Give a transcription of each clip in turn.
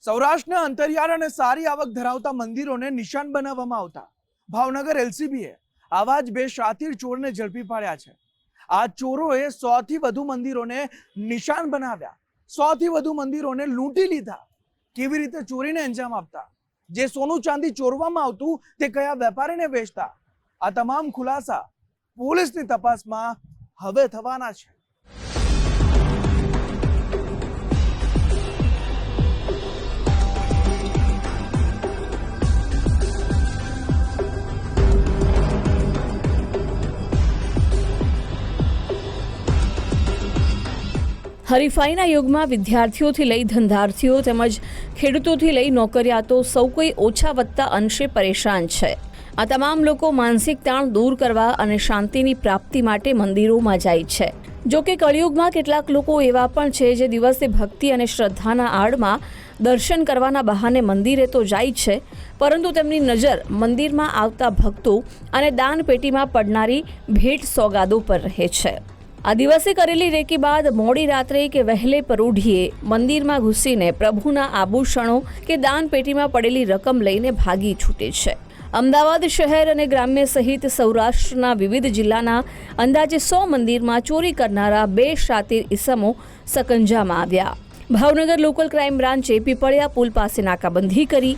સૌરાષ્ટ્રના અંતરિયાળ અને સારી આવક ધરાવતા મંદિરોને નિશાન બનાવવામાં આવતા ભાવનગર એલસીબીએ આવા જ બે શાતીર ચોરને ઝડપી પાડ્યા છે। આ ચોરોએ 100 થી વધુ મંદિરોને નિશાન બનાવ્યા, 100 થી વધુ મંદિરોને લૂંટી લીધા। કેવી રીતે ચોરીને અંજામ આપતા, જે સોનું ચાંદી ચોરવામાં આવતું તે કયા વેપારીને વેચતા, આ તમામ ખુલાસા પોલીસની તપાસમાં હવે થવાના છે। હરીફાઈના યુગમાં વિદ્યાર્થીઓથી લઈ ધંધાર્થીઓ તેમજ ખેડૂતોથી લઈ નોકરિયાતો સૌ કોઈ ઓછા વત્તા અંશે પરેશાન છે। આ તમામ લોકો માનસિક તાણ દૂર કરવા અને શાંતિની પ્રાપ્તિ માટે મંદિરોમાં જાય છે। જો કે કળિયુગમાં કેટલાક લોકો એવા પણ છે જે દિવસે ભક્તિ અને શ્રદ્ધાના આડમાં દર્શન કરવાના બહાને મંદિરે તો જાય છે, પરંતુ તેમની નજર મંદિરમાં આવતા ભક્તો અને દાનપેટીમાં પડનારી ભેટ સોગાદો પર રહે છે। આ દિવસે કરેલી રેકી બાદ મોડી રાત્રે કે વહેલે પરોઢીએ મંદિરમાં ઘૂસીને પ્રભુના આભૂષણો કે દાનપેટીમાં પડેલી રકમ લઈને ભાગી છૂટે છે। અમદાવાદ શહેર અને ગ્રામ્ય સહિત સૌરાષ્ટ્રના વિવિધ જિલ્લાના અંદાજે 100 મંદિરમાં ચોરી કરનારા બે શાતીર ઈસમો સકંજામાં આવ્યા। ભાવનગર લોકલ ક્રાઇમ બ્રાન્ચે પીપળિયા પુલ પાસે નાકાબંધી કરી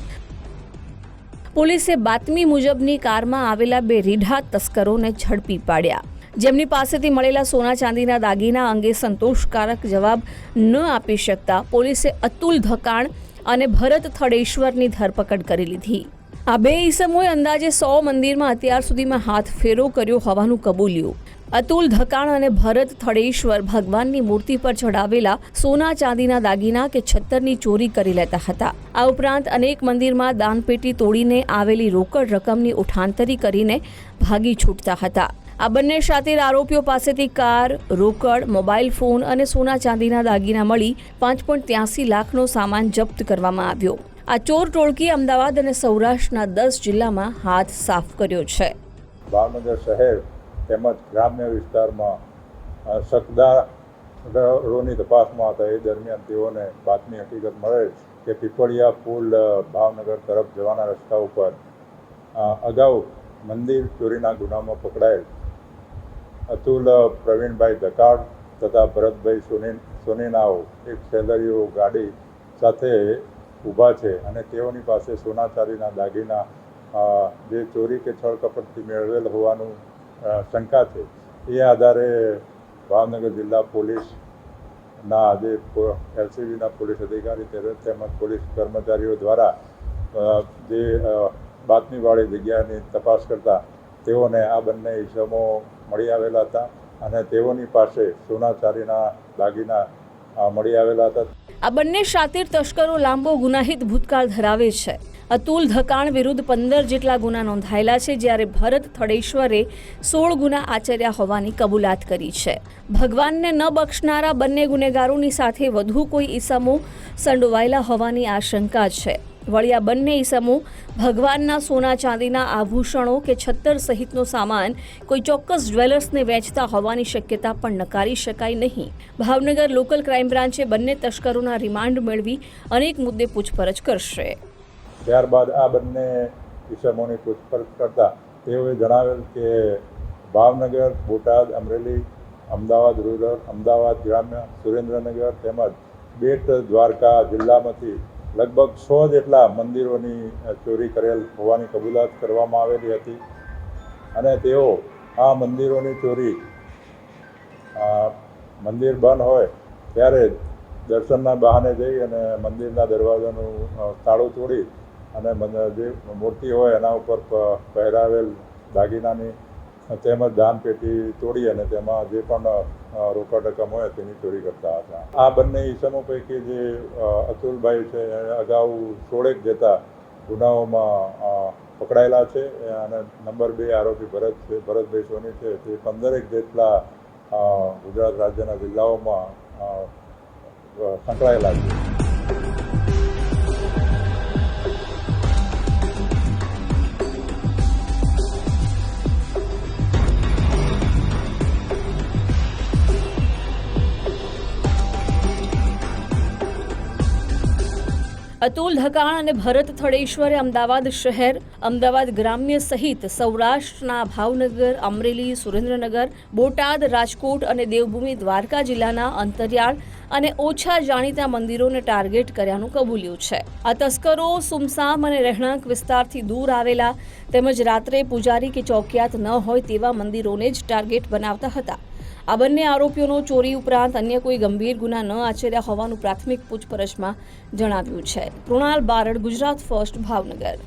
પોલીસે બાતમી મુજબની કારમાં આવેલા બે રીઢા તસ્કરોને ઝડપી પાડ્યા, જેમની પાસેથી મળેલા સોના ચાંદીના દાગીના અંગે સંતોષકારક જવાબ ન આપી શકતા પોલીસે અતુલ ધકાણ અને ભરત થડેશ્વરની ધરપકડ કરી લીધી। આ બે ઈસમોએ અંદાજે 100 મંદિરમાં અત્યાર સુધીમાં હાથ ફેરો કર્યો હોવાનું કબૂલ્યું। અતુલ ધકાણ અને ભરત થડેશ્વર ભગવાનની મૂર્તિ પર ચઢાવેલા સોના ચાંદીના દાગીના કે છત્તરની ચોરી કરી લેતા હતા। આ ઉપરાંત અનેક મંદિરમાં દાનપેટી તોડીને આવેલી રોકડ રકમની ઉઠાંતરી કરીને ભાગી છૂટતા હતા। આ બંને શાતીર આરોપીઓ પાસેથી કાર, રોકડ, મોબાઈલ ફોન અને સોના ચાંદીના દાગીના મળી 5.83 લાખનો સામાન જપ્ત કરવામાં આવ્યો। આ ચોર ટોળકી અમદાવાદ અને સૌરાષ્ટ્રના 10 જિલ્લામાં હાથ સાફ કર્યો છે। ભાવનગર શહેર તેમજ ગ્રામ્ય વિસ્તારમાં શકદારોની તપાસમાં હતા એ દરમિયાન તેઓને બાતમી હકીકત મળે કે પીપળિયા પુલ ભાવનગર તરફ જવાના રસ્તા ઉપર અગાઉ મંદિર ચોરીના ગુનામાં પકડાયેલ અતુલ પ્રવીણભાઈ ધકાડ તથા ભરતભાઈ સોનીનાઓ એક સેલરીઓ ગાડી સાથે ઊભા છે અને તેઓની પાસે સોના ચાંદીના દાગીના જે ચોરી કે છળ કપટથી મેળવેલ હોવાનું શંકા છે। એ આધારે ભાવનગર જિલ્લા પોલીસના જે એલસીબીના પોલીસ અધિકારી તેમજ પોલીસ કર્મચારીઓ દ્વારા જે બાતમીવાળી જગ્યાની તપાસ કરતા તેઓને આ બંને ઈસમો મળી આવેલા હતા અને તેઓની પાસે સોના ચાંદીના દાગીના મળી આવેલા હતા। આ બંને શાતીર તસ્કરો લાંબો ગુનાહિત ભૂતકાળ ધરાવે છે। અતુલ ધકાણ વિરુદ્ધ 15 જેટલા ગુના નોંધાયેલા છે, જ્યારે ભરત થડેશ્વરે 16 ગુના આચર્યા હોવાની કબૂલાત કરી છે। ભગવાનને ન બક્ષનારા બંને ગુનેગારોની સાથે વધુ કોઈ ઈસમો સંડોવાયેલા હોવાની આશંકા છે। વળી આ બંને ઈસમો ભગવાનના સોના ચાંદીના આભૂષણો કે છત્તર સહિતનો સામાન કોઈ ચોક્કસ જ્વેલર્સને વેચતા હોવાની શક્યતા પણ નકારી શકાય નહીં। ભાવનગર લોકલ ક્રાઇમ બ્રાન્ચે બંને તસ્કરોના રિમાન્ડ મેળવી અનેક મુદ્દે પૂછપરછ કરશે। ત્યારબાદ આ બંને ઈસમોની પૂછપરછ કરતા તેઓએ જણાવેલ કે ભાવનગર, બોટાદ, અમરેલી, અમદાવાદ રૂરલ, અમદાવાદ ગ્રામ્ય, સુરેન્દ્રનગર તેમજ બેટ દ્વારકા જિલ્લામાંથી લગભગ 100 જેટલા મંદિરોની ચોરી કરેલ હોવાની કબૂલાત કરવામાં આવેલી હતી અને તેઓ આ મંદિરોની ચોરી મંદિર બંધ હોય ત્યારે દર્શનના બહાને જઈ અને મંદિરના દરવાજાનું તાળું તોડી અને જે મૂર્તિ હોય એના ઉપર પહેરાવેલ દાગીનાની તેમજ દાનપેટી તોડી અને તેમાં જે પણ રોકડ રકમ હોય તેની ચોરી કરતા હતા। આ બંને ઈસમો પૈકી જે અતુલભાઈ છે અગાઉ 16 જેટલા ગુનાઓમાં પકડાયેલા છે અને નંબર 2 આરોપી ભરતભાઈ સોની છે તે 15 જેટલા ગુજરાત રાજ્યના જિલ્લાઓમાં સંકળાયેલા છે। અતુલ ઢકાણ અને ભરત થળેશ્વરે અમદાવાદ શહેર, અમદાવાદ ગ્રામ્ય સહિત સૌરાષ્ટ્રના ભાવનગર, અમરેલી, સુરેન્દ્રનગર, બોટાદ, રાજકોટ અને દેવભૂમિ દ્વારકા જિલ્લાના અંતરિયાળ અને ઓછા જાણીતા મંદિરોને ટાર્ગેટ કર્યાનું કબૂલ્યું છે. આ તસ્કરો સુમસામ અને રહેણાંક વિસ્તારથી દૂર આવેલા તેમજ રાત્રે પૂજારી કે ચોકિયાત ન હોય તેવા મંદિરોને જ ટાર્ગેટ બનાવતા હતા. આ બંને આરોપીઓનો ચોરી ઉપરાંત અન્ય કોઈ ગંભીર ગુના ન આચર્યા હોવાનું પ્રાથમિક પૂછપરછમાં જણાવ્યું છે. કૃણાલ બારડ, ગુજરાત ફર્સ્ટ, ભાવનગર.